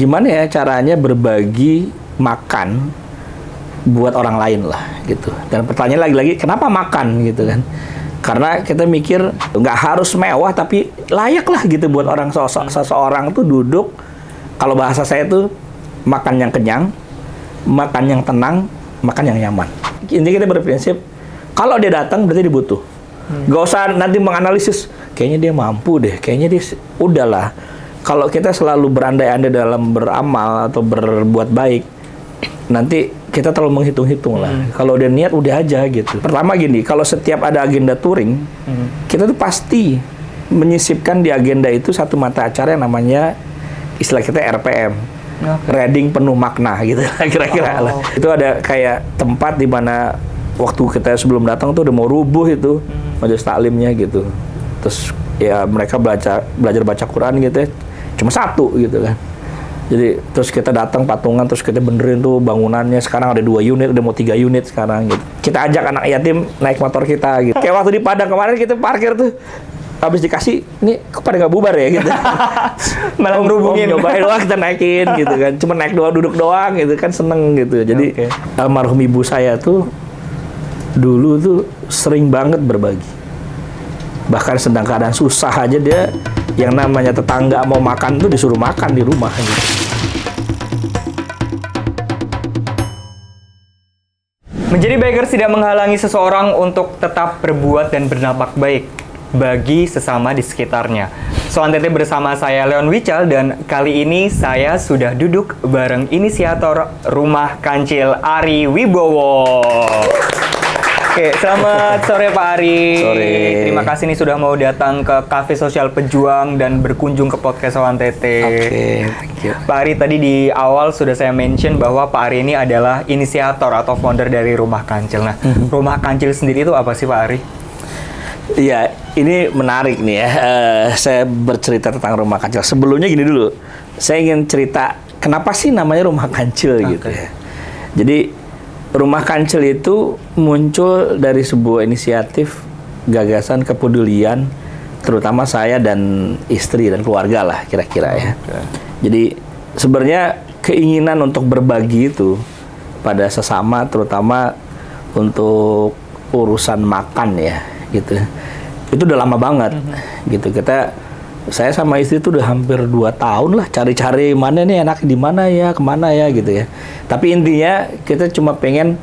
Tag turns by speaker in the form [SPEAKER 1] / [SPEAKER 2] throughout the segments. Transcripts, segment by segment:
[SPEAKER 1] gimana ya caranya berbagi makan buat orang lain lah gitu. Dan pertanyaan lagi-lagi kenapa makan gitu kan? Karena kita mikir nggak harus mewah tapi layak lah gitu buat orang seseorang tuh duduk. Kalau bahasa saya tuh makan yang kenyang, makan yang tenang, makan yang nyaman. Intinya kita berprinsip kalau dia datang berarti dia butuh. Gak usah nanti menganalisis kayaknya dia mampu deh, kayaknya dia udahlah. Kalau kita selalu berandai-andai dalam beramal atau berbuat baik, nanti kita terlalu menghitung-hitung lah. Kalau udah niat udah aja gitu. Pertama gini, kalau setiap ada agenda touring, kita tuh pasti menyisipkan di agenda itu satu mata acara yang namanya istilah kita RPM. Reading penuh makna gitu kira-kira lah. Itu ada kayak tempat di mana waktu kita sebelum datang tuh udah mau rubuh itu majelis taklimnya gitu. Terus ya mereka belajar baca Quran gitu ya. Cuma satu gitu kan. Jadi terus kita datang patungan terus kita benerin tuh bangunannya. Sekarang ada 2 unit, udah mau 3 unit sekarang gitu. Kita ajak anak yatim naik motor kita gitu. Kayak waktu di Padang kemarin kita parkir tuh. Habis dikasih, ini kok pada nggak bubar ya gitu.
[SPEAKER 2] Malah ngerubungin.
[SPEAKER 1] Nyobain doang kita naikin gitu kan. Cuma naik doang, duduk doang gitu kan seneng gitu. Jadi almarhum ibu saya tuh dulu tuh sering banget berbagi. Bahkan sedang keadaan susah aja dia yang namanya tetangga mau makan tuh disuruh makan di rumah gitu.
[SPEAKER 2] Menjadi bikers tidak menghalangi seseorang untuk tetap berbuat dan bernampak baik bagi sesama di sekitarnya. Soan Tete bersama saya Leon Wical dan kali ini saya sudah duduk bareng inisiator Rumah Kancil Ari Wibowo. Oke, selamat sore Pak Ari.
[SPEAKER 1] Sore.
[SPEAKER 2] Terima kasih nih sudah mau datang ke Cafe Sosial Pejuang dan berkunjung ke podcast Soan Tete.
[SPEAKER 1] Oke, thank you.
[SPEAKER 2] Pak Ari, tadi di awal sudah saya mention bahwa Pak Ari ini adalah inisiator atau founder dari Rumah Kancil. Nah, Rumah Kancil sendiri itu apa sih Pak Ari?
[SPEAKER 1] Iya, ini menarik nih ya. Saya bercerita tentang Rumah Kancil. Sebelumnya gini dulu, saya ingin cerita kenapa sih namanya Rumah Kancil gitu ya. Jadi Rumah Kancil itu muncul dari sebuah inisiatif gagasan kepedulian, terutama saya dan istri dan keluarga lah kira-kira ya. Jadi sebenarnya keinginan untuk berbagi itu pada sesama, terutama untuk urusan makan ya gitu. Itu udah lama banget gitu. Saya sama istri tuh udah hampir 2 tahun lah cari-cari mana nih enak di mana ya, kemana ya gitu ya. Tapi intinya kita cuma pengen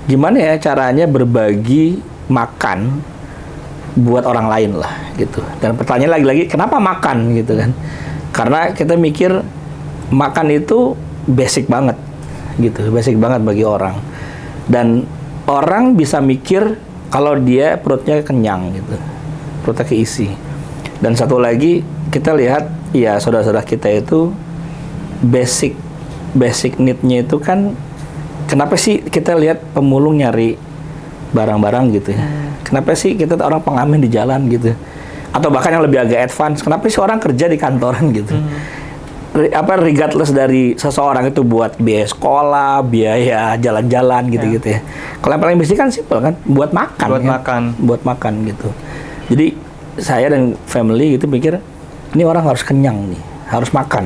[SPEAKER 1] gimana ya caranya berbagi makan buat orang lain lah gitu. Dan pertanyaan lagi-lagi kenapa makan gitu kan? Karena kita mikir makan itu basic banget gitu, basic banget bagi orang. Dan orang bisa mikir kalau dia perutnya kenyang gitu, perutnya keisi. Dan satu lagi kita lihat ya saudara-saudara kita itu basic need-nya itu kan kenapa sih kita lihat pemulung nyari barang-barang gitu ya? Kenapa sih kita orang pengamen di jalan gitu? Atau bahkan yang lebih agak advance, kenapa sih orang kerja di kantoran gitu? Regardless dari seseorang itu buat biaya sekolah, biaya jalan-jalan gitu-gitu ya. Kalau yang paling basic kan simpel kan, buat makan. Buat makan gitu. Jadi saya dan family gitu pikir ini orang harus kenyang nih, harus makan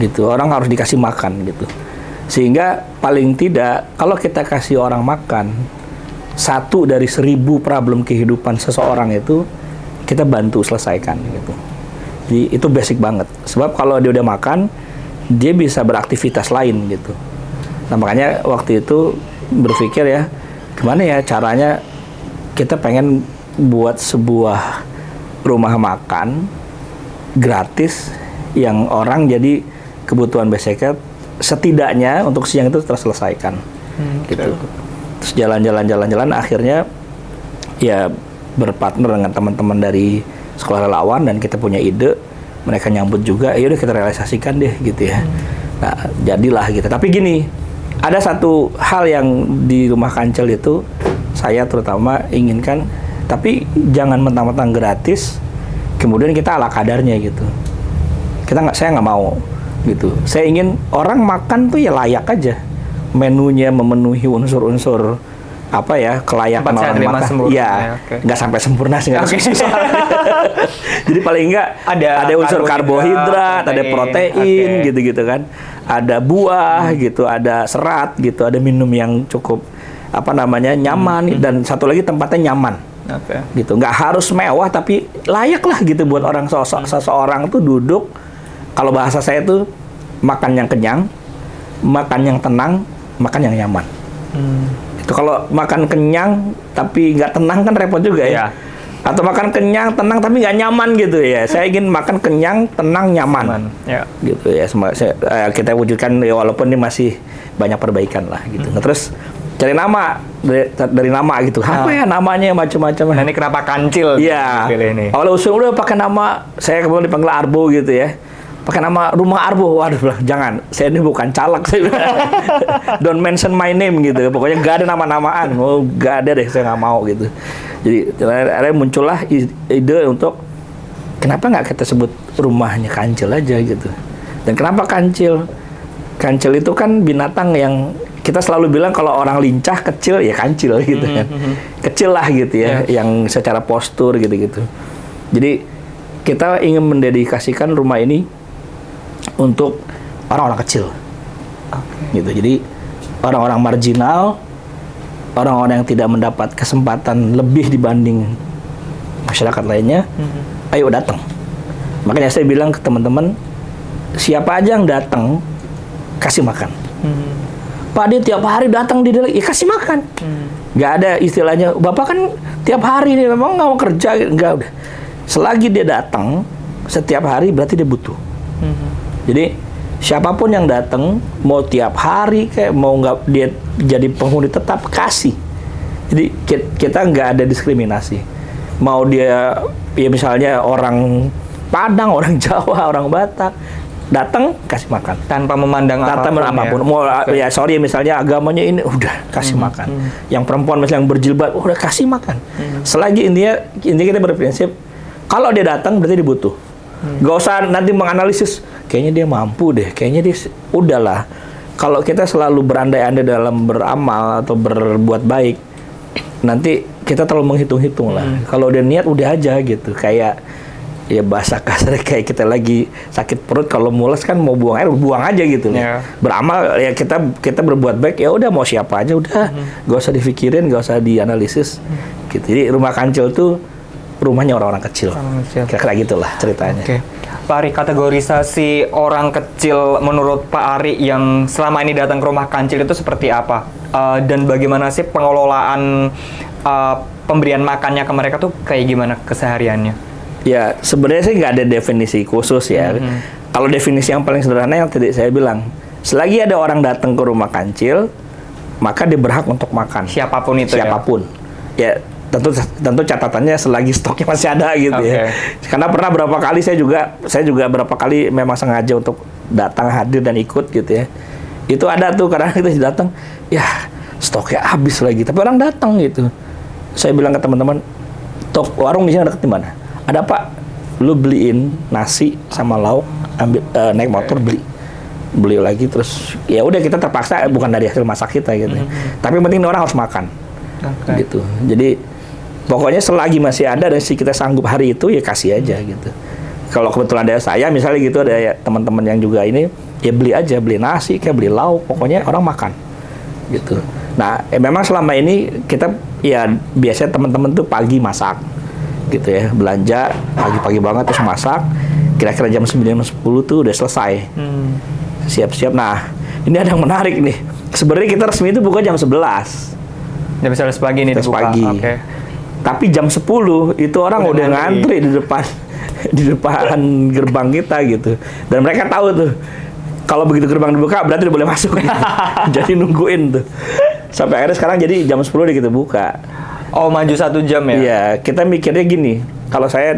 [SPEAKER 1] gitu, orang harus dikasih makan gitu. Sehingga paling tidak kalau kita kasih orang makan, 1 dari 1000 problem kehidupan seseorang itu kita bantu selesaikan gitu. Jadi itu basic banget. Sebab kalau dia udah makan, dia bisa beraktivitas lain gitu. Nah makanya waktu itu berpikir ya, gimana ya caranya kita pengen buat sebuah rumah makan gratis yang orang jadi kebutuhan basicnya setidaknya untuk siang itu terselesaikan gitu. Terus jalan-jalan akhirnya ya berpartner dengan teman-teman dari sekolah relawan dan kita punya ide, mereka nyambut juga, ya udah kita realisasikan deh gitu ya. Nah jadilah gitu. Tapi gini, ada satu hal yang di Rumah Kancil itu saya terutama inginkan, tapi jangan mentang-mentang gratis, kemudian kita ala kadarnya gitu. Saya nggak mau gitu. Saya ingin orang makan tuh ya layak aja. Menunya memenuhi unsur-unsur apa ya, kelayakan
[SPEAKER 2] Empat sehat,
[SPEAKER 1] orang
[SPEAKER 2] lima
[SPEAKER 1] makan.
[SPEAKER 2] sempurna.
[SPEAKER 1] Iya,
[SPEAKER 2] Ya, oke.
[SPEAKER 1] nggak sampai sempurna sih, nggak
[SPEAKER 2] Oke.
[SPEAKER 1] susah. Jadi paling nggak ada unsur karbohidrat, ada protein,
[SPEAKER 2] Oke.
[SPEAKER 1] gitu-gitu kan. Ada buah gitu, ada serat gitu, ada minum yang cukup apa namanya nyaman, dan satu lagi tempatnya nyaman.
[SPEAKER 2] Oke.
[SPEAKER 1] Gitu, nggak harus mewah tapi layak lah gitu buat orang seseorang tuh duduk. Kalau bahasa saya tuh makan yang kenyang, makan yang tenang, makan yang nyaman. Itu kalau makan kenyang tapi nggak tenang kan repot juga ya.
[SPEAKER 2] Iya.
[SPEAKER 1] Atau makan kenyang tenang tapi nggak nyaman gitu ya. Saya ingin makan kenyang tenang nyaman.
[SPEAKER 2] Ya.
[SPEAKER 1] Gitu ya. Kita wujudkan ya, walaupun ini masih banyak perbaikan lah gitu. Nah, terus cari nama dari nama gitu. Apa ya namanya macam-macam.
[SPEAKER 2] Nah, ini kenapa kancil?
[SPEAKER 1] Iya.
[SPEAKER 2] Pilih ini.
[SPEAKER 1] Awalnya usul udah pakai nama, saya kemudian dipanggil Arbo gitu ya. Pakai nama Rumah Arbo. Waduh, bilang, jangan. Saya ini bukan caleg. Saya bilang. Don't mention my name gitu. Pokoknya gak ada nama-namaan. Oh, gak ada deh. Saya nggak mau gitu. Jadi akhirnya muncullah ide untuk kenapa nggak kita sebut rumahnya Kancil aja gitu. Dan kenapa Kancil? Kancil itu kan binatang yang kita selalu bilang kalau orang lincah kecil ya kancil gitu kan. Kecil lah gitu ya, yang secara postur gitu-gitu. Jadi kita ingin mendedikasikan rumah ini untuk orang-orang kecil. Gitu. Jadi orang-orang marginal, orang-orang yang tidak mendapat kesempatan lebih dibanding masyarakat lainnya, ayo datang. Makanya saya bilang ke teman-teman, siapa aja yang datang kasih makan. Pak, dia tiap hari datang di ya kasih makan. Nggak ada istilahnya, Bapak kan tiap hari nih, memang nggak mau kerja, nggak udah. Selagi dia datang setiap hari berarti dia butuh. Jadi siapapun yang datang, mau tiap hari kayak mau nggak dia jadi penghuni tetap kasih. Jadi kita nggak ada diskriminasi. Mau dia ya misalnya orang Padang, orang Jawa, orang Batak, datang kasih makan
[SPEAKER 2] Tanpa memandang
[SPEAKER 1] tanpa apapun. Mau ya sorry misalnya agamanya ini udah kasih makan. Yang perempuan misalnya yang berjilbab udah kasih makan. Selagi intinya kita berprinsip kalau dia datang berarti dia butuh. Gak usah nanti menganalisis kayaknya dia mampu deh, kayaknya dia udahlah. Kalau kita selalu berandai-andai dalam beramal atau berbuat baik, nanti kita terlalu menghitung-hitung lah. Kalau dia niat udah aja gitu, kayak ya bahasa kasar kayak kita lagi sakit perut, kalau mules kan mau buang air buang aja gitu. Beramal ya kita berbuat baik ya udah mau siapa aja udah, gak usah dipikirin, gak usah dianalisis gitu. Jadi rumah Kancil tuh rumahnya orang-orang kecil. Kira-kira gitulah ceritanya.
[SPEAKER 2] Oke. Pak Ari, kategorisasi orang kecil menurut Pak Ari yang selama ini datang ke rumah Kancil itu seperti apa? Dan bagaimana sih pengelolaan pemberian makannya ke mereka tuh kayak gimana kesehariannya?
[SPEAKER 1] Ya, sebenarnya sih nggak ada definisi khusus ya. Kalau definisi yang paling sederhana yang tadi saya bilang, selagi ada orang datang ke rumah Kancil, maka dia berhak untuk makan.
[SPEAKER 2] Siapapun itu
[SPEAKER 1] Siapapun. Ya, tentu catatannya selagi stoknya masih ada gitu ya. Karena pernah berapa kali saya juga berapa kali memang sengaja untuk datang hadir dan ikut gitu ya. Itu ada tuh kadang kita datang, ya stoknya habis lagi, tapi orang datang gitu. Saya bilang ke teman-teman, warung di sini dekat di mana? Ada Pak, lu beliin nasi sama lauk, ambil naik motor beli lagi, terus ya udah kita terpaksa, bukan dari hasil masak kita gitu. Tapi yang penting orang harus makan. Gitu. Jadi pokoknya selagi masih ada dan kita sanggup hari itu ya kasih aja gitu. Kalau kebetulan ada saya misalnya gitu, ada ya, teman-teman yang juga ini ya beli aja, beli nasi kayak beli lauk, pokoknya orang makan gitu. Nah memang selama ini kita ya biasanya teman-teman tuh pagi masak gitu ya, belanja pagi-pagi banget terus masak, kira-kira jam 9-10 tuh udah selesai, siap-siap. Nah ini ada yang menarik nih, sebenarnya kita resmi itu buka jam 11
[SPEAKER 2] Jam 11 pagi nih dibuka.
[SPEAKER 1] Pagi. Tapi jam 10 itu orang udah ngantri di depan gerbang kita gitu. Dan mereka tahu tuh kalau begitu gerbang dibuka berarti udah boleh masuk gitu. Jadi nungguin tuh. Sampai akhirnya sekarang jadi jam 10 udah kita buka.
[SPEAKER 2] Oh, maju 1 jam ya?
[SPEAKER 1] Iya, kita mikirnya gini. Kalau saya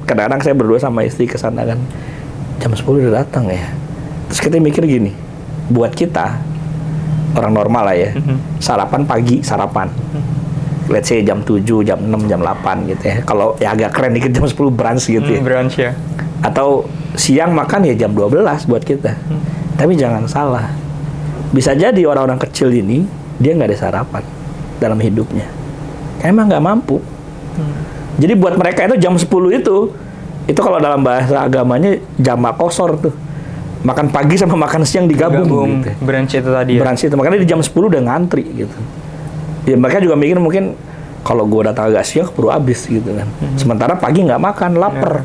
[SPEAKER 1] kadang-kadang saya berdua sama istri ke sana kan. Jam 10 udah datang ya. Terus kita mikir gini. Buat kita orang normal lah ya, sarapan pagi, let's say jam 7, jam 6, jam 8 gitu ya. Kalau ya agak keren dikit jam 10 brunch gitu ya.
[SPEAKER 2] Brunch ya.
[SPEAKER 1] Atau siang makan ya jam 12 buat kita. Tapi jangan salah, bisa jadi orang-orang kecil ini dia nggak ada sarapan. dalam hidupnya. Emang nggak mampu. Jadi buat mereka itu jam 10 itu kalau dalam bahasa agamanya jamak qasar tuh. Makan pagi sama makan siang digabung gitu.
[SPEAKER 2] Brunch itu tadi ya.
[SPEAKER 1] Brunch itu. Makanya di jam 10 udah ngantri gitu. Ya mereka juga mikir mungkin kalau gue datang agak siang keburu habis gitu kan. Sementara pagi nggak makan, lapar.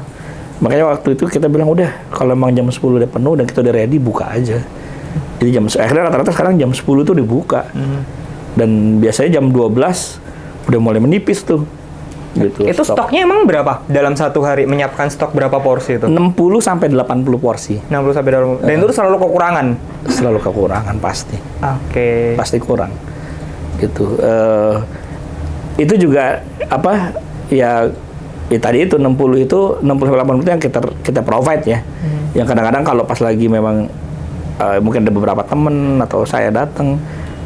[SPEAKER 1] Makanya waktu itu kita bilang udah kalau emang jam 10 udah penuh dan kita udah ready buka aja. Jadi akhirnya rata-rata sekarang jam 10 tuh dibuka. Dan biasanya jam 12 udah mulai menipis tuh. Gitu,
[SPEAKER 2] itu stoknya emang berapa dalam satu hari, menyiapkan stok berapa porsi itu?
[SPEAKER 1] 60 sampai 80 porsi.
[SPEAKER 2] 60 sampai 80. Dan itu selalu kekurangan.
[SPEAKER 1] Selalu kekurangan pasti.
[SPEAKER 2] Oke.
[SPEAKER 1] Pasti kurang. Gitu. Itu juga apa ya tadi itu 60 sampai 80 itu yang kita provide ya. Yang kadang-kadang kalau pas lagi memang mungkin ada beberapa temen atau saya datang,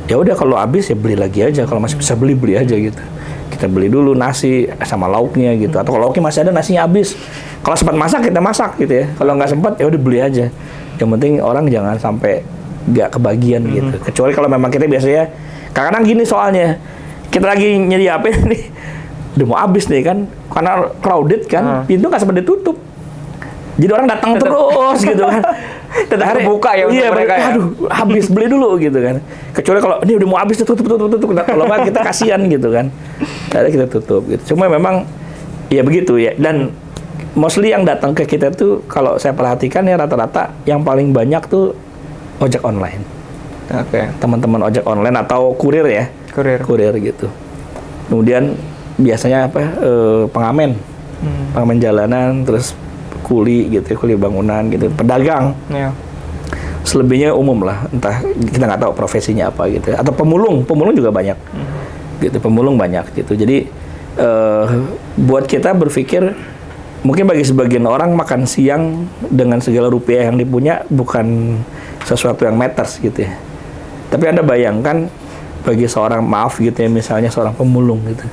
[SPEAKER 1] ya udah kalau habis ya beli lagi aja, kalau masih bisa beli aja gitu. Kita beli dulu nasi sama lauknya gitu, atau kalau lauknya masih ada nasinya habis, kalau sempat masak kita masak gitu ya, kalau nggak sempat ya udah beli aja. Yang penting orang jangan sampai nggak kebagian gitu. Kecuali kalau memang kita biasanya kadang-kadang gini soalnya kita lagi nyediain nih udah mau habis nih kan, karena crowded kan, pintu nggak sempat ditutup, jadi orang datang terus gitu kan.
[SPEAKER 2] Tetap buka ya untuk mereka ya.
[SPEAKER 1] Aduh, habis beli dulu gitu kan. Kecuali kalau ini udah mau habis tutup. Kalau nggak kita kasihan gitu kan. Jadi kita tutup gitu. Cuma memang ya begitu ya. Dan mostly yang datang ke kita tuh kalau saya perhatikan ya rata-rata yang paling banyak tuh ojek online.
[SPEAKER 2] Oke.
[SPEAKER 1] Teman-teman ojek online atau kurir ya. Kurir gitu. Kemudian biasanya apa pengamen. Pengamen jalanan, terus kuli gitu, kuli bangunan gitu, pedagang.
[SPEAKER 2] Iya.
[SPEAKER 1] Selebihnya umum lah, entah kita nggak tahu profesinya apa gitu, atau pemulung juga banyak, gitu, pemulung banyak gitu. Jadi buat kita berpikir, mungkin bagi sebagian orang makan siang dengan segala rupiah yang dipunya bukan sesuatu yang matters gitu ya. Tapi Anda bayangkan bagi seorang gitu ya, misalnya seorang pemulung gitu.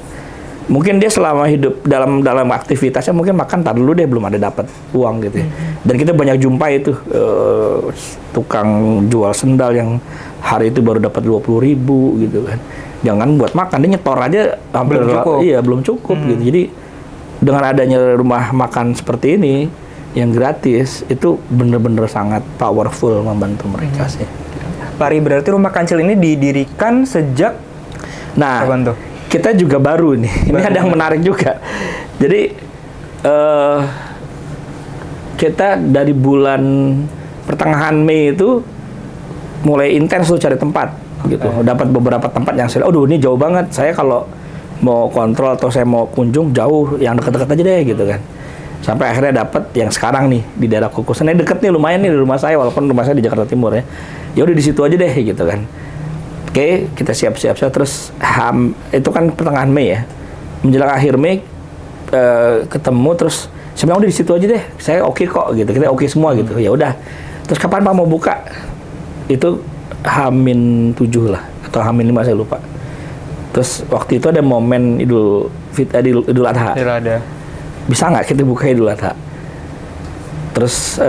[SPEAKER 1] Mungkin dia selama hidup dalam aktivitasnya mungkin makan tar dulu deh belum ada dapat uang gitu ya. Dan kita banyak jumpa itu tukang jual sendal yang hari itu baru dapat 20.000 gitu kan. Jangan buat makan, dia nyetor aja hampir belum cukup gitu. Jadi dengan adanya rumah makan seperti ini yang gratis itu benar-benar sangat powerful membantu mereka sih.
[SPEAKER 2] Pak Ri, berarti rumah kancil ini didirikan sejak kapan tuh?
[SPEAKER 1] Kita juga baru nih. Ini ada yang menarik juga. Jadi kita dari bulan pertengahan Mei itu mulai intens tuh cari tempat gitu. Dapat beberapa tempat yang saya, ini jauh banget. Saya kalau mau kontrol atau saya mau kunjung jauh, yang dekat-dekat aja deh gitu kan. Sampai akhirnya dapat yang sekarang nih di daerah Kukusan. Ini deket nih, lumayan nih di rumah saya, walaupun rumah saya di Jakarta Timur ya. Ya udah di situ aja deh gitu kan. Oke, kita siap-siap terus itu kan pertengahan Mei ya. Menjelang akhir Mei ketemu terus saya bilang udah di situ aja deh. Saya oke kok gitu. Kita oke semua gitu. Ya udah. Terus kapan Pak mau buka? Itu H-7 lah atau H-5 saya lupa. Terus waktu itu ada momen Idul Adha. Bisa nggak kita buka Idul Adha? Terus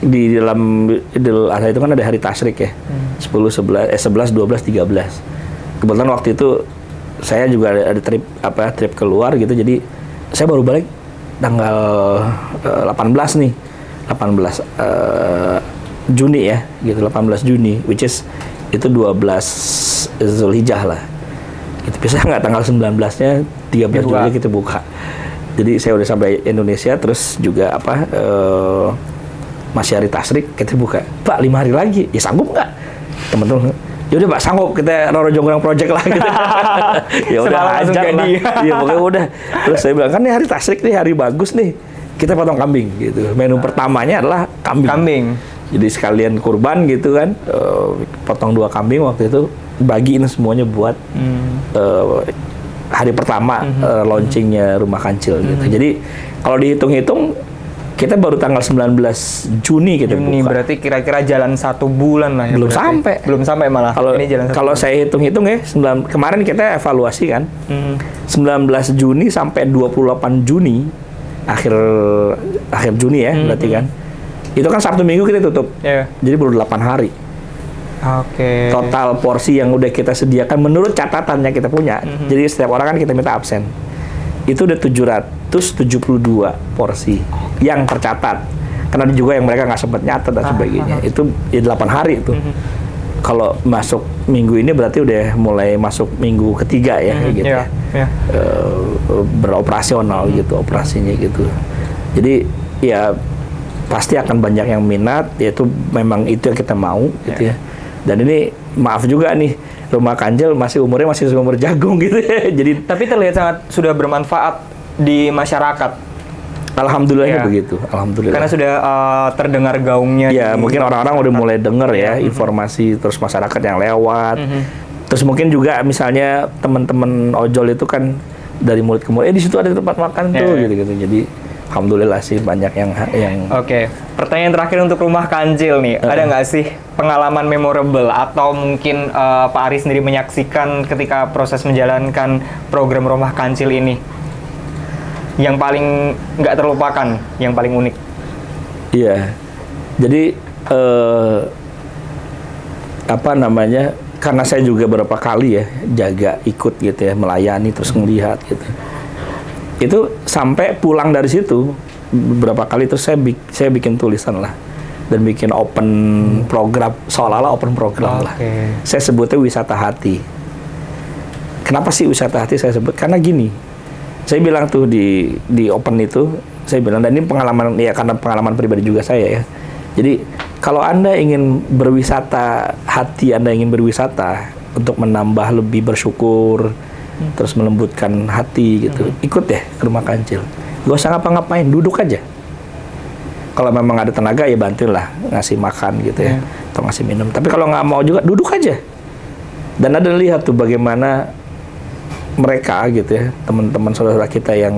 [SPEAKER 1] di dalam Idul Adha itu kan ada hari tasyrik ya. 11, 12, 13. Kebetulan waktu itu saya juga ada trip keluar gitu. Jadi saya baru balik tanggal 18 nih. 18 Juni ya, gitu 18 Juni, which is itu 12 Zulhijjah lah. Gitu. Bisa nggak tanggal 19-nya 13 Juli kita buka. Jadi saya udah sampai Indonesia, terus juga masih hari tasyrik kita buka. Pak, 5 hari lagi, ya sanggup nggak? Teman-teman, ya udah Pak, sanggup, kita Roro Jonggrang Project lah gitu. Ya udah aja lah. Iya pokoknya udah. Terus saya bilang kan ini hari tasyrik nih, hari bagus nih. Kita potong kambing gitu. Menu pertamanya adalah kambing. Jadi sekalian kurban gitu kan, potong 2 kambing waktu itu, bagiin semuanya buat hari pertama launchingnya Rumah Kancil gitu. Jadi kalau dihitung-hitung kita baru tanggal 19 Juni kita buka.
[SPEAKER 2] Berarti kira-kira jalan 1 bulan lah ya. Belum sampai malah.
[SPEAKER 1] Kalau saya hitung-hitung ya, kemarin kita evaluasi kan, 19 Juni sampai 28 Juni, akhir Juni ya berarti kan. Itu kan Sabtu Minggu kita tutup. Jadi baru 8 hari.
[SPEAKER 2] Oke.
[SPEAKER 1] Total porsi yang udah kita sediakan menurut catatannya kita punya. Jadi setiap orang kan kita minta absen. Itu udah 772 porsi yang tercatat. Karena ada juga yang mereka nggak sempat nyatet dan sebagainya. Itu ya 8 hari itu. Kalau masuk minggu ini berarti udah mulai masuk minggu ketiga ya, gitu ya. Beroperasional gitu, operasinya gitu. Jadi ya pasti akan banyak yang minat, yaitu memang itu yang kita mau gitu ya. Dan ini maaf juga nih, Rumah Kancil umurnya masih seumur jagung gitu ya. Jadi
[SPEAKER 2] tapi terlihat sangat sudah bermanfaat di masyarakat.
[SPEAKER 1] Alhamdulillahnya begitu, alhamdulillah.
[SPEAKER 2] Karena sudah terdengar gaungnya.
[SPEAKER 1] Ya, mungkin orang-orang udah mulai denger ya informasi, terus masyarakat yang lewat. Terus mungkin juga misalnya teman-teman ojol itu kan dari mulut ke mulut, di situ ada tempat makan tuh gitu-gitu. Jadi alhamdulillah sih banyak yang
[SPEAKER 2] Oke. Pertanyaan terakhir untuk Rumah Kancil nih, ada nggak sih pengalaman memorable atau mungkin Pak Ari sendiri menyaksikan ketika proses menjalankan program Rumah Kancil ini? Yang paling nggak terlupakan, yang paling unik.
[SPEAKER 1] Iya, jadi karena saya juga beberapa kali ya jaga ikut gitu ya, melayani terus ngelihat gitu. Itu sampai pulang dari situ beberapa kali terus saya bikin tulisan lah dan bikin open program, seolah-olah open program lah. Saya sebutnya wisata hati. Kenapa sih wisata hati saya sebut? Karena gini. Saya bilang tuh di open itu, saya bilang, dan ini pengalaman ya karena pengalaman pribadi juga saya ya. Jadi kalau Anda ingin berwisata hati, Anda ingin berwisata untuk menambah lebih bersyukur, terus melembutkan hati gitu, ikut deh ke Rumah Kancil. Gak usah ngapa-ngapain, duduk aja. Kalau memang ada tenaga ya bantuin lah, ngasih makan gitu ya, atau ngasih minum. Tapi kalau nggak mau juga duduk aja. Dan Anda lihat tuh bagaimana mereka gitu ya, teman-teman saudara kita yang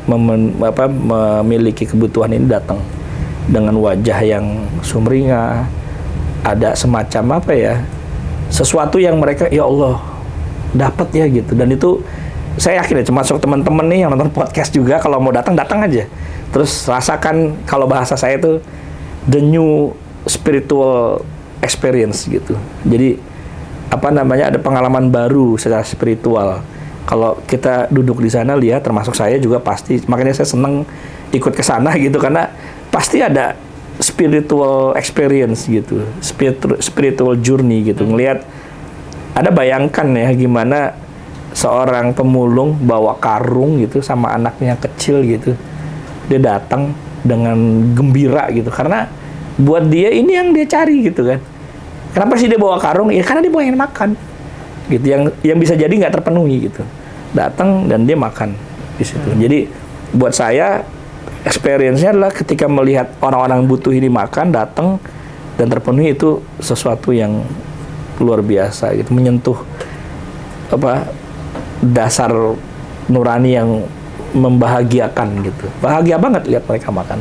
[SPEAKER 1] memiliki kebutuhan ini datang dengan wajah yang sumringah, ada semacam sesuatu yang mereka ya Allah dapat ya gitu. Dan itu saya yakin ya, termasuk teman-teman nih yang nonton podcast juga, kalau mau datang aja, terus rasakan, kalau bahasa saya itu the new spiritual experience gitu. Jadi ada pengalaman baru secara spiritual. Kalau kita duduk di sana lihat, termasuk saya juga pasti, makanya saya seneng ikut ke sana gitu, karena pasti ada spiritual experience gitu, spiritual journey gitu. Ngelihat, ada bayangkan ya gimana seorang pemulung bawa karung gitu sama anaknya kecil gitu, dia datang dengan gembira gitu, karena buat dia ini yang dia cari gitu kan. Kenapa sih dia bawa karung? Ya karena dia pengen makan, gitu. Yang bisa jadi nggak terpenuhi gitu. Datang dan dia makan di situ. Jadi buat saya experience-nya adalah ketika melihat orang-orang butuh ini makan, datang dan terpenuhi, itu sesuatu yang luar biasa gitu, menyentuh dasar nurani yang membahagiakan gitu. Bahagia banget lihat mereka makan.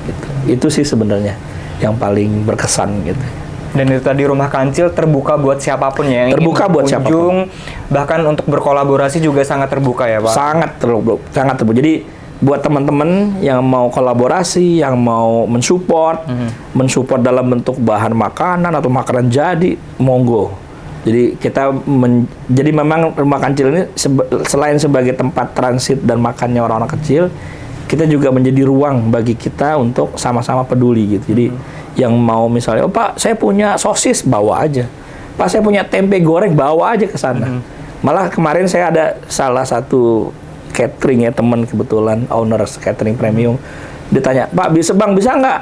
[SPEAKER 1] Gitu. Itu sih sebenarnya yang paling berkesan gitu.
[SPEAKER 2] Dan itu tadi Rumah Kancil terbuka buat siapapun ya, yang
[SPEAKER 1] terbuka buat siapapun.
[SPEAKER 2] Bahkan untuk berkolaborasi juga sangat terbuka ya Pak?
[SPEAKER 1] Sangat terbuka. Jadi buat teman-teman yang mau kolaborasi, yang mau mensupport dalam bentuk bahan makanan atau makanan jadi, monggo. Jadi jadi memang Rumah Kancil ini selain sebagai tempat transit dan makannya orang-orang kecil, kita juga menjadi ruang bagi kita untuk sama-sama peduli gitu. Jadi yang mau misalnya, oh Pak, saya punya sosis, bawa aja. Pak, saya punya tempe goreng, bawa aja ke sana. Malah kemarin saya ada salah satu catering ya, teman kebetulan owner catering premium, ditanya, Pak, bisa nggak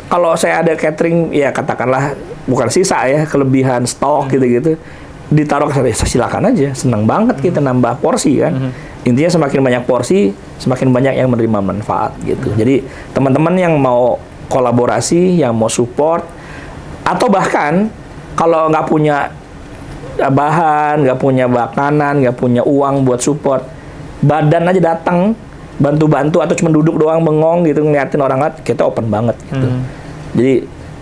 [SPEAKER 1] kalau saya ada catering, ya katakanlah bukan sisa ya, kelebihan stok gitu-gitu, ditaruh ke sana, silakan aja, senang banget kita nambah porsi kan. Intinya semakin banyak porsi, semakin banyak yang menerima manfaat gitu. Jadi teman-teman yang mau kolaborasi, yang mau support, atau bahkan kalau nggak punya bahan, nggak punya makanan, nggak punya uang buat support, badan aja datang, bantu-bantu, atau cuma duduk doang bengong gitu, ngeliatin orang lihat, kita open banget gitu. Jadi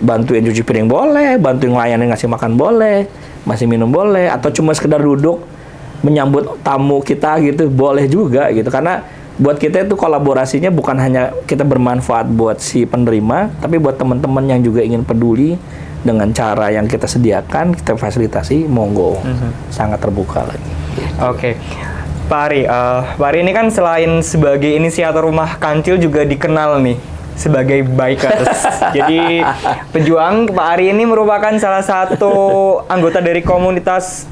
[SPEAKER 1] bantuin cuci piring boleh, bantuin ngelayanin ngasih makan boleh, masih minum boleh, atau cuma sekedar duduk menyambut tamu kita gitu, boleh juga gitu. Karena buat kita itu kolaborasinya bukan hanya kita bermanfaat buat si penerima, tapi buat teman-teman yang juga ingin peduli dengan cara yang kita sediakan, kita fasilitasi, monggo, sangat terbuka lagi.
[SPEAKER 2] Oke. Pak Ari ini kan selain sebagai inisiator Rumah Kancil juga dikenal nih sebagai bikers. Jadi pejuang Pak Ari ini merupakan salah satu anggota dari komunitas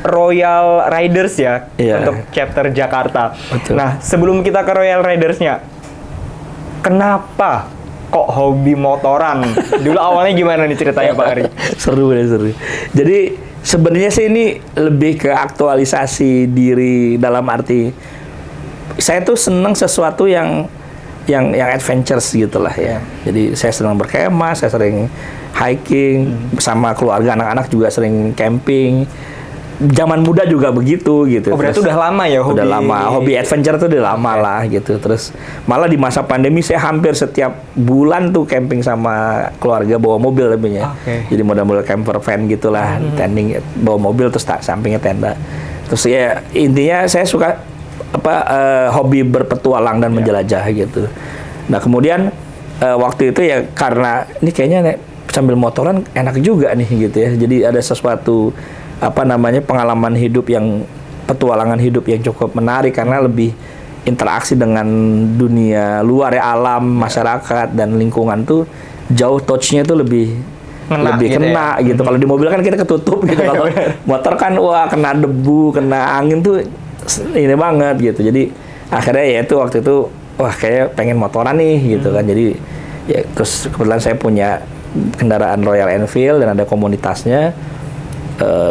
[SPEAKER 2] Royal Riders ya, untuk chapter Jakarta.
[SPEAKER 1] Betul.
[SPEAKER 2] Nah, sebelum kita ke Royal Riders-nya, kenapa kok hobi motoran? Dulu awalnya gimana nih ceritanya Pak Ari?
[SPEAKER 1] Seru. Jadi sebenarnya sih ini lebih ke aktualisasi diri, dalam arti saya tuh seneng sesuatu yang adventures gitulah ya. Jadi saya senang berkemah, saya sering hiking bersama keluarga, anak-anak juga sering camping. Zaman muda juga begitu gitu.
[SPEAKER 2] Oh, berarti udah lama ya hobi?
[SPEAKER 1] Udah lama, hobi adventure tuh udah lama lah gitu. Terus malah di masa pandemi saya hampir setiap bulan tuh camping sama keluarga, bawa mobil lebihnya. Jadi model-model camper van gitulah, tending bawa mobil terus sampingnya tenda. Terus ya intinya saya suka hobi berpetualang dan menjelajah gitu. Nah kemudian waktu itu ya karena ini kayaknya sambil motoran enak juga nih gitu ya. Jadi ada sesuatu pengalaman hidup yang petualangan hidup yang cukup menarik karena lebih interaksi dengan dunia luar ya, alam, masyarakat dan lingkungan tuh jauh touch-nya tuh lebih kena gitu. Kalau di mobil kan kita ketutup gitu. Kalau motor kan wah kena debu, kena angin tuh ini banget gitu. Jadi akhirnya ya itu waktu itu wah kayak pengen motoran nih gitu kan. Jadi ya terus kebetulan saya punya kendaraan Royal Enfield dan ada komunitasnya.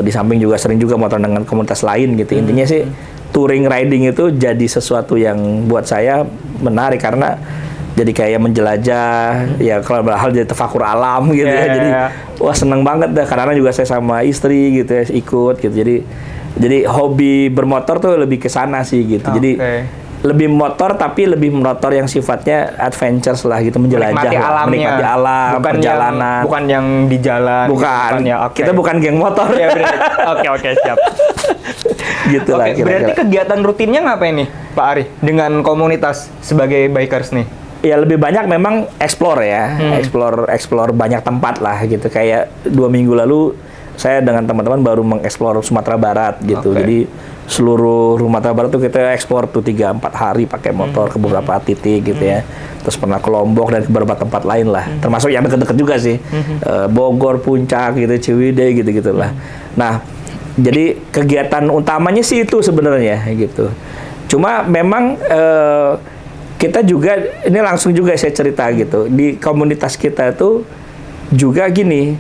[SPEAKER 1] Di samping juga sering juga motor dengan komunitas lain gitu. Intinya sih touring riding itu jadi sesuatu yang buat saya menarik karena jadi kayak menjelajah ya, kalau hal jadi tafakur alam gitu ya. Jadi wah seneng banget dah karena juga saya sama istri gitu ya ikut gitu. Jadi hobi bermotor tuh lebih ke sana sih gitu. Jadi lebih motor tapi lebih motor yang sifatnya adventures lah gitu, menjelajah, menikmati alam, bukan perjalanan.
[SPEAKER 2] Bukan yang di jalan.
[SPEAKER 1] Bukan.
[SPEAKER 2] Ya,
[SPEAKER 1] kita bukan geng motor.
[SPEAKER 2] Ya, oke, siap.
[SPEAKER 1] Gitu lah kira-kira.
[SPEAKER 2] Berarti kegiatan rutinnya ngapain nih Pak Ari dengan komunitas sebagai bikers nih?
[SPEAKER 1] Ya lebih banyak memang explore ya, explore banyak tempat lah gitu. Kayak 2 minggu lalu saya dengan teman-teman baru mengeksplor Sumatera Barat gitu. Jadi seluruh Sumatera Barat tuh kita eksplor tuh 3-4 hari pakai motor ke beberapa titik gitu ya. Terus pernah ke Lombok dan ke beberapa tempat lain lah. Termasuk yang deket-deket juga sih. Bogor, Puncak gitu, Ciwidey gitu-gitu lah. Nah, jadi kegiatan utamanya sih itu sebenarnya gitu. Cuma memang kita juga ini langsung juga saya cerita gitu. Di komunitas kita tuh juga gini,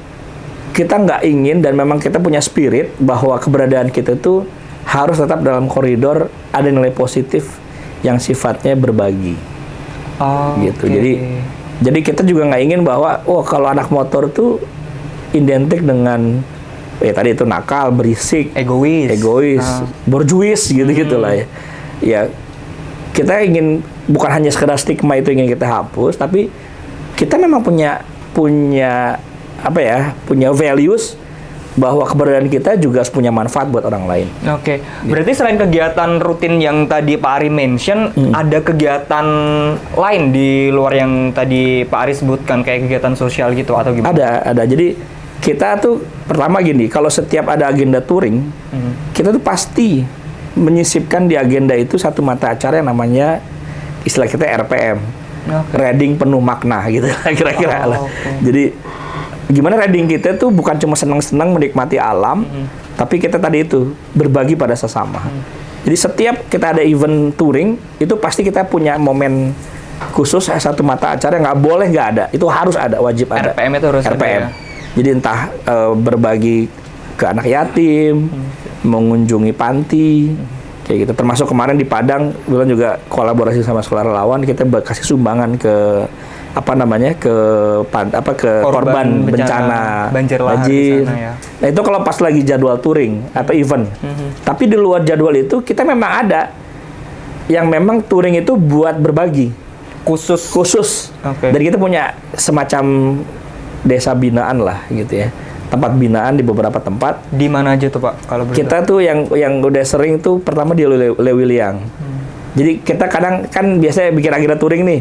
[SPEAKER 1] kita nggak ingin dan memang kita punya spirit bahwa keberadaan kita tuh harus tetap dalam koridor ada nilai positif yang sifatnya berbagi. Gitu. Jadi kita juga nggak ingin bahwa kalau anak motor tuh identik dengan tadi itu nakal, berisik, egois, borjuis gitu lah ya. Ya kita ingin bukan hanya sekedar stigma itu ingin kita hapus, tapi kita memang punya values bahwa keberadaan kita juga punya manfaat buat orang lain.
[SPEAKER 2] Oke. Berarti selain kegiatan rutin yang tadi Pak Ari mention, ada kegiatan lain di luar yang tadi Pak Ari sebutkan kayak kegiatan sosial gitu atau gimana?
[SPEAKER 1] Ada. Jadi kita tuh pertama gini, kalau setiap ada agenda touring, kita tuh pasti menyisipkan di agenda itu satu mata acara yang namanya istilah kita RPM. Riding penuh makna gitu kira-kira lah. Jadi gimana riding kita tuh bukan cuma senang-senang menikmati alam, tapi kita tadi itu berbagi pada sesama. Jadi setiap kita ada event touring, itu pasti kita punya momen khusus satu mata acara yang nggak boleh nggak ada. Itu harus ada, wajib ada.
[SPEAKER 2] RPM itu harus ada ya?
[SPEAKER 1] Jadi entah berbagi ke anak yatim, mengunjungi panti, kayak gitu. Termasuk kemarin di Padang, bulan juga kolaborasi sama sekolah relawan, kita kasih sumbangan ke korban bencana
[SPEAKER 2] banjir lahar di sana ya.
[SPEAKER 1] Nah itu kalau pas lagi jadwal touring atau event. Tapi di luar jadwal itu kita memang ada yang memang touring itu buat berbagi khusus. Dan kita punya semacam desa binaan lah gitu ya, tempat binaan di beberapa tempat.
[SPEAKER 2] Di mana aja tuh Pak kalau
[SPEAKER 1] kita tuh yang udah sering tuh pertama di Lewiliang. Jadi kita kadang kan biasanya bikin agenda touring nih.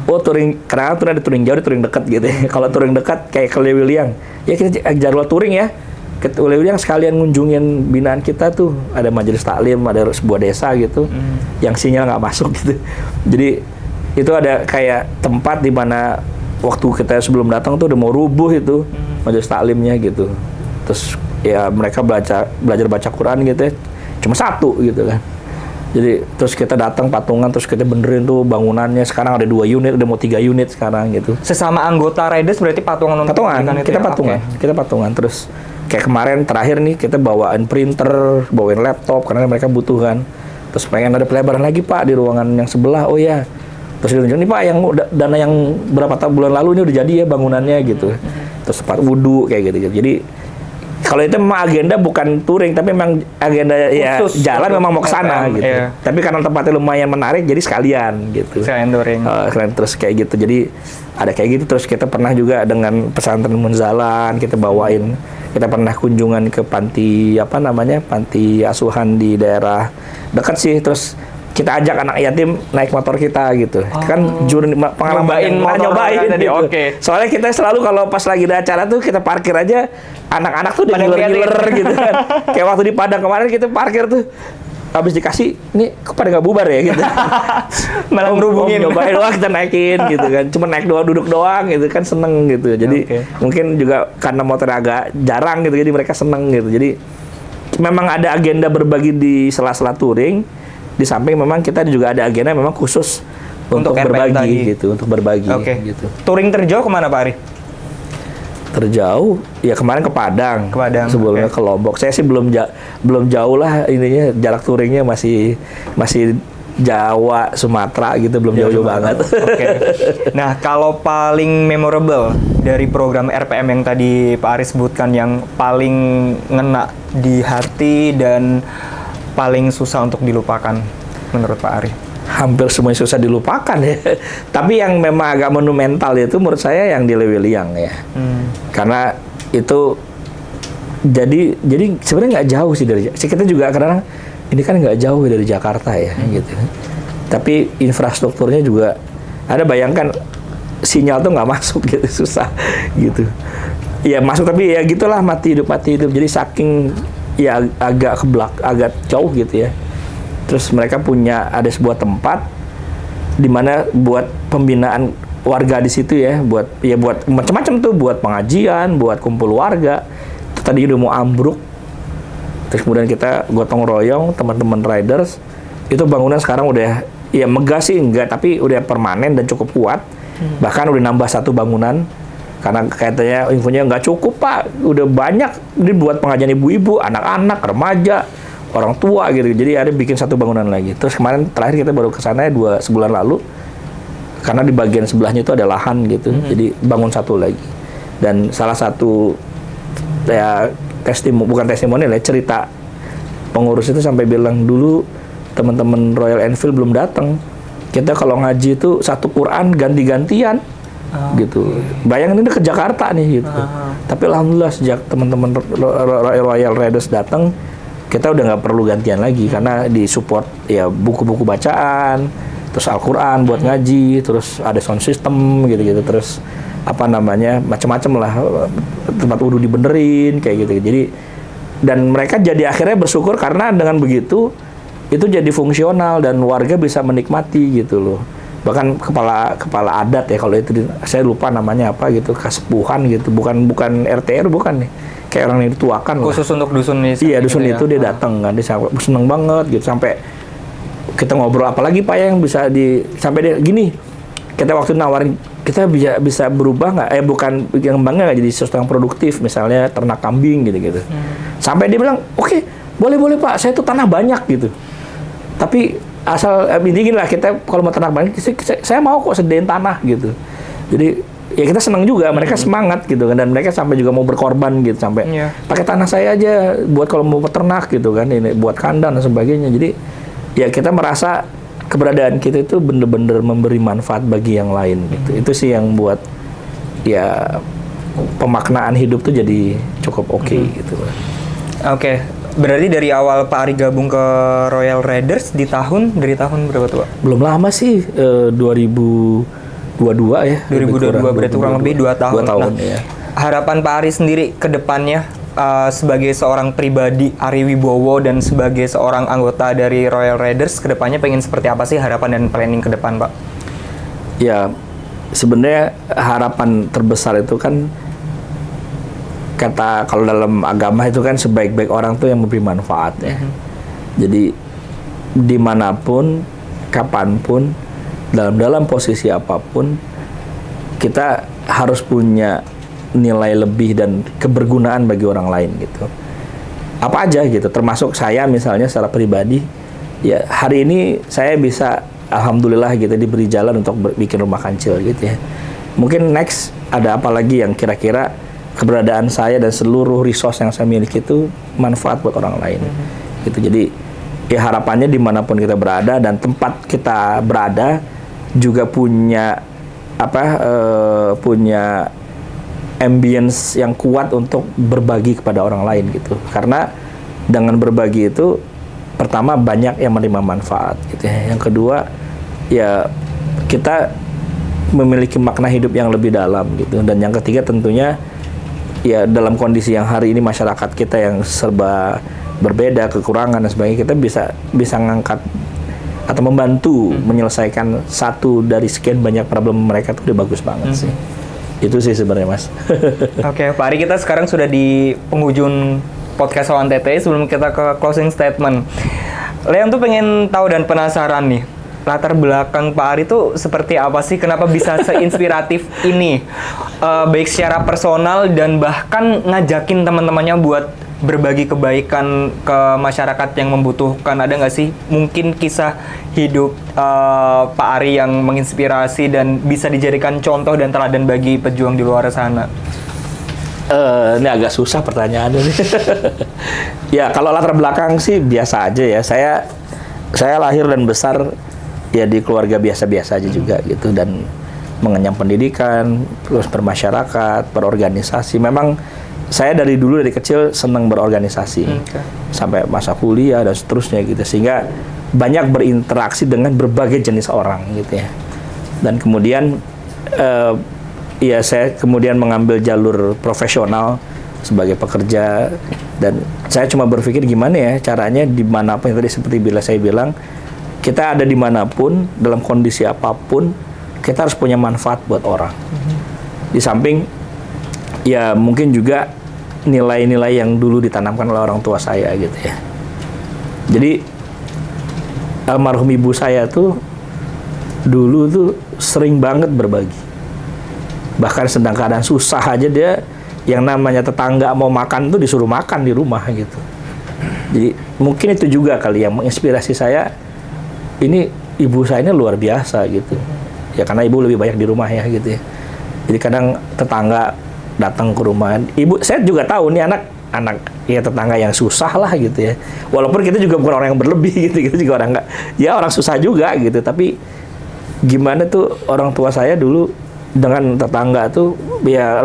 [SPEAKER 1] Oh touring, kadang tuh ada touring jauh, ada touring dekat gitu. Kalau touring dekat kayak ke Lewiliang, ya kita jadwal touring ya. Ke Lewiliang sekalian ngunjungin binaan kita tuh. Ada majelis taklim, ada sebuah desa gitu, yang sinyal nggak masuk gitu. Jadi itu ada kayak tempat di mana waktu kita sebelum datang tuh udah mau rubuh itu majelis taklimnya gitu. Terus ya mereka belajar baca Quran gitu ya. Cuma satu gitu kan. Jadi terus kita datang patungan, terus kita benerin tuh bangunannya. Sekarang ada 2 unit, udah mau 3 unit sekarang gitu.
[SPEAKER 2] Sesama anggota Riders berarti patungan untuk
[SPEAKER 1] Patungan,
[SPEAKER 2] itu
[SPEAKER 1] kita
[SPEAKER 2] ya?
[SPEAKER 1] patungan, kita patungan. Terus kayak kemarin terakhir nih kita bawain printer, bawain laptop karena mereka butuh kan. Terus pengen ada pelebaran lagi Pak di ruangan yang sebelah. Oh ya. Terus ditunjukin nih Pak yang dana yang berapa bulan lalu ini udah jadi ya bangunannya gitu. Terus tempat wudhu kayak gitu. Jadi kalau itu memang agenda bukan touring, tapi memang agenda ya
[SPEAKER 2] khusus
[SPEAKER 1] jalan memang mau ke sana gitu.
[SPEAKER 2] Iya.
[SPEAKER 1] Tapi karena tempatnya lumayan menarik, jadi sekalian gitu.
[SPEAKER 2] Sekalian touring.
[SPEAKER 1] Terus kayak gitu. Jadi ada kayak gitu. Terus kita pernah juga dengan pesantren Munzalan, kita bawain. Kita pernah kunjungan ke panti panti asuhan di daerah dekat sih. Terus kita ajak anak yatim naik motor kita gitu. Kan pengalaman nyobain
[SPEAKER 2] tadi.
[SPEAKER 1] gitu.
[SPEAKER 2] Oke.
[SPEAKER 1] Soalnya kita selalu kalau pas lagi ada acara tuh kita parkir aja, anak-anak tuh udah ngiler-ngiler gitu kan. Kayak waktu di Padang kemarin kita parkir tuh habis dikasih, nih kok pada nggak bubar ya gitu.
[SPEAKER 2] Malah ngerubungin.
[SPEAKER 1] Nyobain doang kita naikin gitu kan. Cuma naik doang, duduk doang gitu kan, seneng gitu. Jadi mungkin juga karena motor agak jarang gitu, jadi mereka seneng gitu. Jadi memang ada agenda berbagi di sela-sela touring. Di samping memang kita juga ada agenda memang khusus untuk berbagi gitu, untuk berbagi gitu.
[SPEAKER 2] Touring terjauh kemana Pak Ari?
[SPEAKER 1] Terjauh ya kemarin ke Padang. Sebelumnya ke Lombok. Saya sih belum jauh lah ininya, jarak touringnya masih Jawa, Sumatera gitu, belum jauh-jauh banget. Nah, kalau paling memorable dari program RPM yang tadi Pak Ari sebutkan, yang paling ngena di hati dan paling susah untuk dilupakan menurut Pak Ari? Hampir semuanya susah dilupakan ya. Tapi yang memang agak monumental itu menurut saya yang di Lewiliang ya. Karena itu jadi sebenarnya nggak jauh sih dari kita juga kadang ini kan nggak jauh dari Jakarta ya gitu. Tapi infrastrukturnya juga ada, bayangkan sinyal tuh nggak masuk gitu, susah gitu. Ya masuk tapi ya gitulah, mati hidup. Jadi saking ya agak agak jauh gitu ya. Terus mereka ada sebuah tempat di mana buat pembinaan warga di situ ya, buat macam-macam tuh, buat pengajian, buat kumpul warga. Itu tadi udah mau ambruk. Terus kemudian kita gotong royong teman-teman riders. Itu bangunan sekarang udah ya megah sih enggak, tapi udah permanen dan cukup kuat. Bahkan udah nambah 1 bangunan. Karena katanya infonya nggak cukup Pak, udah banyak dibuat pengajian ibu-ibu, anak-anak, remaja, orang tua gitu. Jadi ada bikin 1 bangunan lagi. Terus kemarin terakhir kita baru ke sana 2 sebulan lalu, karena di bagian sebelahnya itu ada lahan gitu. Jadi bangun 1 lagi. Dan salah satu ya bukan testimoni lah, cerita pengurus itu sampai bilang dulu teman-teman Royal Enfield belum datang. Kita kalau ngaji itu 1 Quran ganti-gantian. Gitu. Bayangin ini ke Jakarta nih gitu. Tapi alhamdulillah sejak teman-teman Royal Riders datang, kita udah nggak perlu gantian lagi karena disupport ya buku-buku bacaan, terus Al-Quran buat ngaji, terus ada sound system gitu-gitu, terus macam-macam lah, tempat wudhu dibenerin kayak gitu. Jadi dan mereka jadi akhirnya bersyukur karena dengan begitu itu jadi fungsional dan warga bisa menikmati gitu loh. Bahkan kepala adat ya, kalau itu saya lupa namanya apa gitu, kasepuhan gitu, bukan RTR, bukan nih, kayak orang yang dituakan
[SPEAKER 2] khusus
[SPEAKER 1] lah.
[SPEAKER 2] untuk dusun ini.
[SPEAKER 1] Iya, dusun itu dia datang kan, dia seneng banget gitu, sampai kita ngobrol apalagi Pak yang bisa sampai dia gini, kita waktu nawarin kita bisa berubah nggak, bukan yang bangga nggak jadi sesuatu yang produktif, misalnya ternak kambing gitu. Sampai dia bilang oke, boleh Pak, saya tuh tanah banyak gitu, tapi asal ini lah, kita kalau mau ternak banyak, saya mau kok sediain tanah gitu. Jadi ya kita senang juga, mereka semangat gitu kan, dan mereka sampai juga mau berkorban gitu, sampai pakai tanah saya aja buat kalau mau peternak gitu kan, ini buat kandang dan sebagainya. Jadi ya kita merasa keberadaan kita itu bener-bener memberi manfaat bagi yang lain gitu. Itu sih yang buat ya pemaknaan hidup tuh jadi cukup oke gitu.
[SPEAKER 2] Oke, berarti dari awal Pak Ari gabung ke Royal Raiders dari tahun berapa tuh Pak?
[SPEAKER 1] Belum lama sih, 2022 ya.
[SPEAKER 2] 2022 berarti kurang lebih 2 tahun.
[SPEAKER 1] 2 tahun
[SPEAKER 2] Nah,
[SPEAKER 1] ya.
[SPEAKER 2] harapan Pak Ari sendiri ke depannya sebagai seorang pribadi Ari Wibowo dan sebagai seorang anggota dari Royal Raiders ke depannya pengen seperti apa sih harapan dan planning ke depan Pak?
[SPEAKER 1] Ya, sebenarnya harapan terbesar itu kan kata kalau dalam agama itu kan sebaik-baik orang tuh yang memberi manfaat ya. Jadi dimanapun, kapanpun, dalam posisi apapun, kita harus punya nilai lebih dan kebergunaan bagi orang lain gitu. Apa aja gitu, termasuk saya misalnya secara pribadi, ya hari ini saya bisa alhamdulillah gitu diberi jalan untuk bikin rumah kancil gitu ya. Mungkin next ada apa lagi yang kira-kira keberadaan saya dan seluruh resource yang saya miliki itu manfaat buat orang lain gitu. Jadi ya harapannya dimanapun kita berada dan tempat kita berada juga punya punya ambience yang kuat untuk berbagi kepada orang lain gitu. Karena dengan berbagi itu pertama banyak yang menerima manfaat gitu ya. Yang kedua ya kita memiliki makna hidup yang lebih dalam gitu. Dan yang ketiga tentunya ya dalam kondisi yang hari ini masyarakat kita yang serba berbeda, kekurangan dan sebagainya, kita bisa ngangkat atau membantu menyelesaikan satu dari sekian banyak problem mereka tuh udah bagus banget sih. Itu sih sebenarnya Mas.
[SPEAKER 2] Oke, Pak Ari, kita sekarang sudah di penghujung podcast Soan Tete. Sebelum kita ke closing statement, Leon tuh pengen tahu dan penasaran nih, latar belakang Pak Ari tuh seperti apa sih? Kenapa bisa seinspiratif ini? Baik secara personal dan bahkan ngajakin teman-temannya buat berbagi kebaikan ke masyarakat yang membutuhkan. Ada nggak sih mungkin kisah hidup Pak Ari yang menginspirasi dan bisa dijadikan contoh dan teladan bagi pejuang di luar sana?
[SPEAKER 1] Ini agak susah pertanyaannya nih. Ya kalau latar belakang sih biasa aja ya. Saya lahir dan besar ya di keluarga biasa-biasa aja juga gitu, dan mengenyam pendidikan, terus bermasyarakat, berorganisasi. Memang saya dari kecil senang berorganisasi sampai masa kuliah dan seterusnya gitu, sehingga banyak berinteraksi dengan berbagai jenis orang gitu ya. Dan kemudian ya saya kemudian mengambil jalur profesional sebagai pekerja, dan saya cuma berpikir gimana ya caranya dimanapun, tadi seperti bila saya bilang, kita ada dimanapun dalam kondisi apapun kita harus punya manfaat buat orang. Di samping ya mungkin juga nilai-nilai yang dulu ditanamkan oleh orang tua saya gitu ya. Jadi almarhum ibu saya tuh dulu tuh sering banget berbagi. Bahkan sedang keadaan susah aja dia yang namanya tetangga mau makan tuh disuruh makan di rumah gitu. Jadi mungkin itu juga kali yang menginspirasi saya. Ini ibu saya ini luar biasa gitu. Ya karena ibu lebih banyak di rumah ya gitu ya. Jadi kadang tetangga datang ke rumah. Ibu saya juga tahu nih anak ya tetangga yang susah lah gitu ya. Walaupun kita juga bukan orang yang berlebih gitu, kita juga orang nggak, ya orang susah juga gitu. Tapi gimana tuh orang tua saya dulu dengan tetangga tuh ya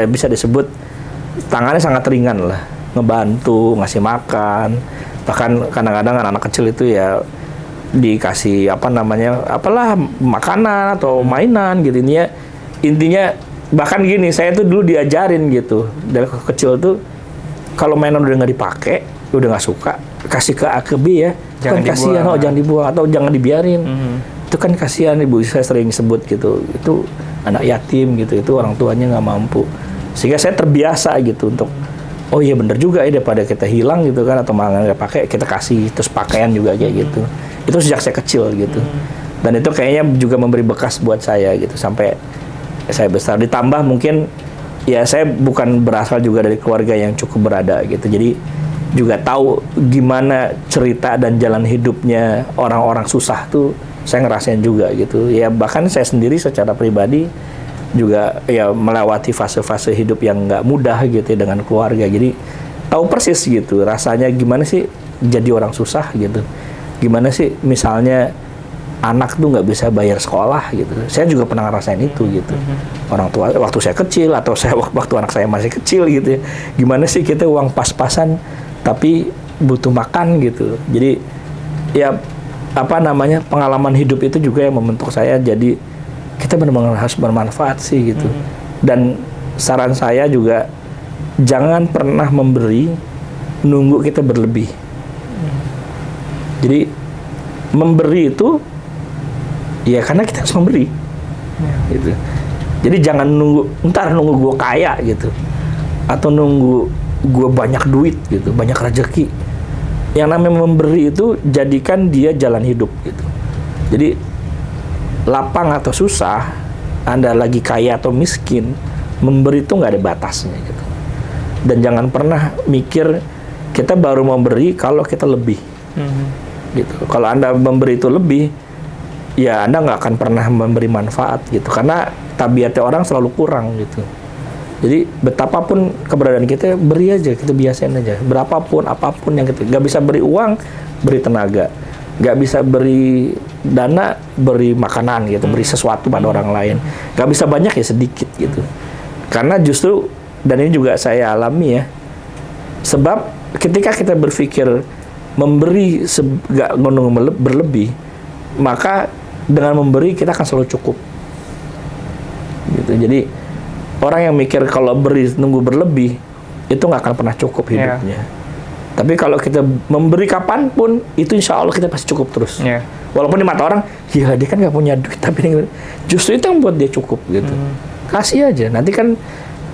[SPEAKER 1] bisa disebut tangannya sangat ringan lah, ngebantu, ngasih makan. Bahkan kadang-kadang anak kecil itu ya dikasih apalah makanan atau mainan gitu. Intinya bahkan gini, saya tuh dulu diajarin gitu dari kecil tuh kalau mainan udah nggak dipakai, udah nggak suka, kasih ke A ke B ya, jangan kasihan, jangan dibuang atau jangan dibiarin. Itu kan kasihan, ibu saya sering sebut gitu, itu anak yatim gitu, itu orang tuanya nggak mampu, sehingga saya terbiasa gitu untuk oh iya bener juga ya, daripada kita hilang gitu kan atau malah nggak pakai, kita kasih terus pakaian juga kayak gitu. Itu sejak saya kecil gitu, dan itu kayaknya juga memberi bekas buat saya gitu sampai saya besar. Ditambah mungkin ya saya bukan berasal juga dari keluarga yang cukup berada gitu, jadi juga tahu gimana cerita dan jalan hidupnya orang-orang susah tuh saya ngerasain juga gitu ya. Bahkan saya sendiri secara pribadi juga ya melewati fase-fase hidup yang nggak mudah gitu ya dengan keluarga, jadi tahu persis gitu rasanya gimana sih jadi orang susah gitu, gimana sih misalnya anak tuh nggak bisa bayar sekolah gitu. Saya juga pernah ngerasain itu gitu. Orang tua waktu saya kecil atau saya waktu anak saya masih kecil gitu ya. Gimana sih kita uang pas-pasan tapi butuh makan gitu. Jadi ya apa namanya, pengalaman hidup itu juga yang membentuk saya, jadi kita benar-benar harus bermanfaat sih gitu. Dan saran saya juga jangan pernah memberi nunggu kita berlebih. Jadi memberi itu ya karena kita harus memberi gitu. Jadi jangan nunggu gue kaya gitu, atau nunggu gue banyak duit gitu, banyak rezeki. Yang namanya memberi itu jadikan dia jalan hidup gitu. Jadi lapang atau susah, Anda lagi kaya atau miskin, memberi itu nggak ada batasnya gitu. Dan jangan pernah mikir kita baru memberi kalau kita lebih gitu. Kalau Anda memberi itu lebih, ya Anda nggak akan pernah memberi manfaat gitu, karena tabiatnya orang selalu kurang gitu. Jadi betapapun keberadaan kita, beri aja, kita biasain aja. Berapapun, apapun yang kita, nggak bisa beri uang, beri tenaga. Nggak bisa beri dana, beri makanan gitu, beri sesuatu pada orang lain. Nggak bisa banyak ya sedikit gitu. Karena justru, dan ini juga saya alami ya, sebab ketika kita berpikir memberi nggak berlebih, maka dengan memberi kita akan selalu cukup gitu. Jadi orang yang mikir kalau beri nunggu berlebih, itu nggak akan pernah cukup hidupnya. Tapi kalau kita memberi kapanpun, itu insya Allah kita pasti cukup terus. Walaupun di mata orang, ya dia kan nggak punya duit, tapi justru itu yang buat dia cukup gitu. Kasih aja, nanti kan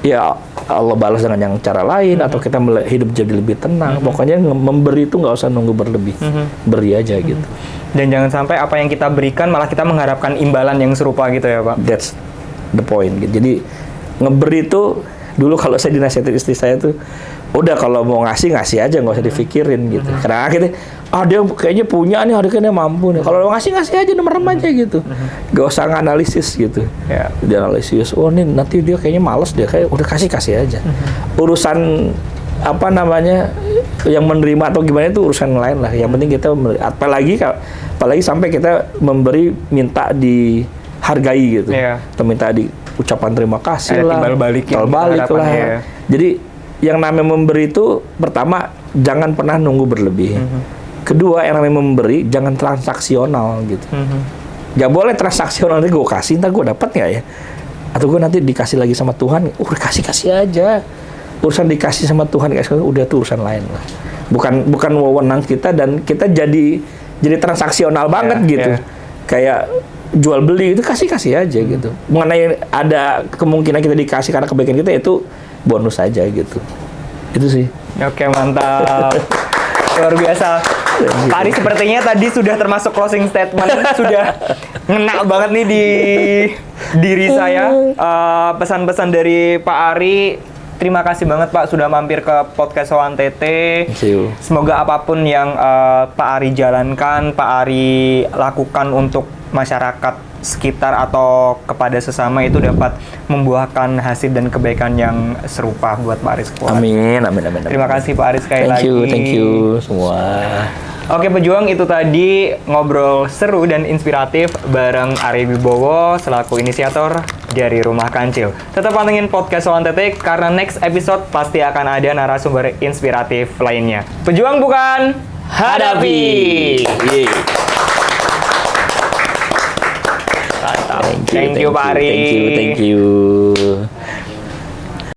[SPEAKER 1] ya Allah balas dengan yang cara lain, atau kita hidup jadi lebih tenang. Pokoknya memberi itu nggak usah nunggu berlebih, beri aja gitu.
[SPEAKER 2] Dan jangan sampai apa yang kita berikan malah kita mengharapkan imbalan yang serupa gitu ya Pak.
[SPEAKER 1] That's the point gitu. Jadi ngeberi itu, dulu kalau saya dinasihatin istri saya tuh, udah kalau mau ngasih aja, nggak usah dipikirin gitu. Karena akhirnya dia kayaknya punya nih, dia kayaknya mampu nih. Kalau ngasih aja, merem aja gitu. Gak usah nganalisis gitu. Dia analisis, oh nih nanti dia kayaknya males, dia kayak udah kasih aja. Urusan apa namanya yang menerima atau gimana itu urusan lain lah. Yang penting kita memberi. Apalagi sampai kita memberi minta dihargai gitu. Atau minta ucapan terima kasih lah,
[SPEAKER 2] timbal balik
[SPEAKER 1] lah.
[SPEAKER 2] Ya.
[SPEAKER 1] Jadi yang namanya memberi itu, pertama jangan pernah nunggu berlebih. Kedua, yang namanya memberi jangan transaksional gitu. Gak boleh transaksional, nanti gue kasih, ntar gue dapat nggak ya? Atau gue nanti dikasih lagi sama Tuhan, kasih aja. Urusan dikasih sama Tuhan, udah tuh urusan lain lah. Bukan wewenang kita, dan kita jadi transaksional banget gitu. Kayak jual beli itu kasih aja gitu. Mengenai ada kemungkinan kita dikasih karena kebaikan kita, itu bonus aja gitu. Itu sih.
[SPEAKER 2] Oke, mantap. Luar biasa. Pak Ari sepertinya tadi sudah termasuk closing statement, sudah ngena banget nih di diri saya. Pesan-pesan dari Pak Ari, terima kasih banget Pak sudah mampir ke podcast Soan Tete. Semoga apapun yang Pak Ari jalankan, Pak Ari lakukan untuk masyarakat sekitar atau kepada sesama itu dapat membuahkan hasil dan kebaikan yang serupa buat Pak Ari semua.
[SPEAKER 1] Amin.
[SPEAKER 2] Terima kasih Pak Ari sekali lagi.
[SPEAKER 1] Thank you semua.
[SPEAKER 2] Oke pejuang, itu tadi ngobrol seru dan inspiratif bareng Ari Wibowo selaku inisiator dari Rumah Kancil. Tetap pantengin podcast Soan Tete karena next episode pasti akan ada narasumber inspiratif lainnya. Pejuang bukan, hadapi! Mantap. Thank you Pak Ari.
[SPEAKER 1] Thank you.